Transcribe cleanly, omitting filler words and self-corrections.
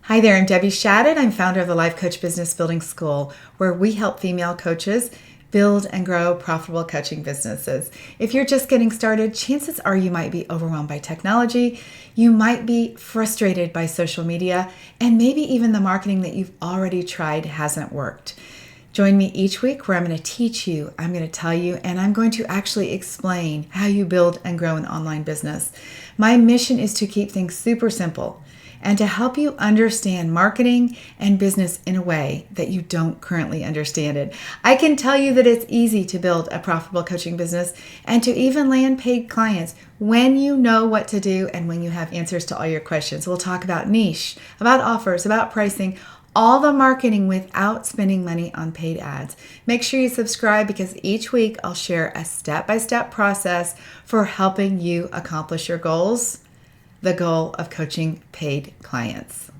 Hi there, I'm Debbie Shadid. I'm founder of the Life Coach Business Building School, where we help female coaches build and grow profitable coaching businesses. If you're just getting started, chances are you might be overwhelmed by technology, you might be frustrated by social media, and maybe even the marketing that you've already tried hasn't worked. Join me each week where I'm going to teach you, I'm going to tell you, and I'm going to actually explain how you build and grow an online business. My mission is to keep things super simple and to help you understand marketing and business in a way that you don't currently understand it. I can tell you that it's easy to build a profitable coaching business and to even land paid clients when you know what to do and when you have answers to all your questions. We'll talk about niche, about offers, about pricing, all the marketing without spending money on paid ads. Make sure you subscribe because each week I'll share a step-by-step process for helping you accomplish your goals, the goal of coaching paid clients.